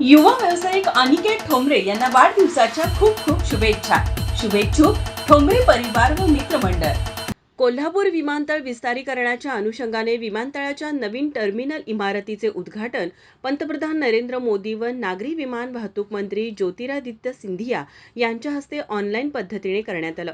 युवा व्यावसायिक अनिकेत ठोंबरे यांना वाढदिवसाच्या खूप खूप शुभेच्छा. शुभेच्छुक ठोंबरे परिवार व मित्रमंडळ. कोल्हापूर विमानतळ विस्तारीकरणाच्या अनुषंगाने विमानतळाच्या नवीन टर्मिनल इमारतीचे उद्घाटन पंतप्रधान नरेंद्र मोदी व नागरी विमान वाहतूक मंत्री ज्योतिरादित्य सिंधिया यांच्या हस्ते ऑनलाईन पद्धतीने करण्यात आलं.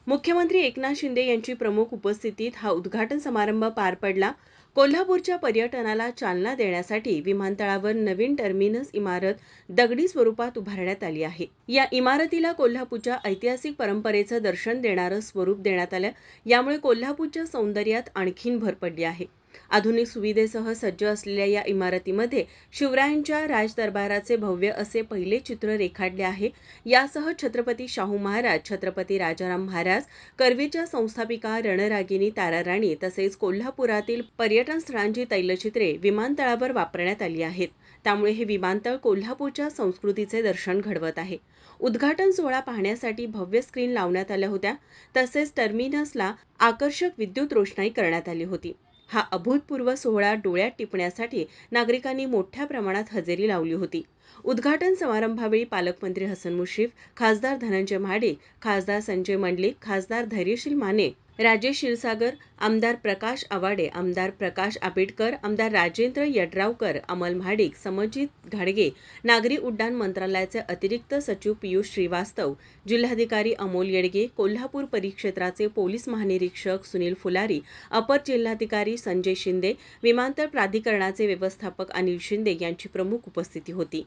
मुख्यमंत्री एकनाथ शिंदे यांची प्रमुख उपस्थितीत हा उद्घाटन समारंभ पार पडला. कोल्हापूरच्या पर्यटनाला चालना देण्यासाठी विमानतळावर नवीन टर्मिनस इमारत दगडी स्वरूपात उभारण्यात आली आहे. या इमारतीला कोल्हापूरच्या ऐतिहासिक परंपरेचं दर्शन देणारं स्वरूप देण्यात आलं. यामुळे कोल्हापूरच्या सौंदर्यात आणखीन भर पडली आहे. आधुनिक सुविधेसह सज्ज असलेल्या या इमारतीमध्ये शिवरायांच्या राजदरबाराचे भव्य असे पहिले चित्र रेखाटले आहे. यासह छत्रपती शाहू महाराज, छत्रपती राजाराम महाराज, करवीरच्या संस्थापिका रणरागिणी ताराराणी तसेच कोल्हापुरातील पर्यटन स्थळांची तैलचित्रे विमानतळावर वापरण्यात आली आहेत. त्यामुळे हे विमानतळ कोल्हापूरच्या संस्कृतीचे दर्शन घडवत आहे. उद्घाटन सोहळा पाहण्यासाठी भव्य स्क्रीन लावण्यात आल्या होत्या. तसेच टर्मिनसला आकर्षक विद्युत रोषणाई करण्यात आली होती. हा अभूतपूर्व सोहळा डोळ्यात टिपण्यासाठी नागरिकांनी मोठ्या प्रमाणात हजेरी लावली होती. उद्घाटन समारंभावेळी पालकमंत्री हसन मुश्रीफ, खासदार धनंजय महाडिक, खासदार संजय मंडलिक, खासदार धैर्यशील माने, राजेश क्षीरसागर, आमदार प्रकाश आवाडे, आमदार प्रकाश आंबेडकर, आमदार राजेंद्र यड्रावकर, अमल महाडिक, समजित घाडगे, नागरी उड्डाण मंत्रालयाचे अतिरिक्त सचिव पियुष श्रीवास्तव, जिल्हाधिकारी अमोल येडगे, कोल्हापूर परिक्षेत्राचे पोलीस महानिरीक्षक सुनील फुलारी, अपर जिल्हाधिकारी संजय शिंदे, विमानतळ प्राधिकरणाचे व्यवस्थापक अनिल शिंदे यांची प्रमुख उपस्थिती होती.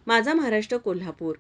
माझा महाराष्ट्र कोल्हापूर.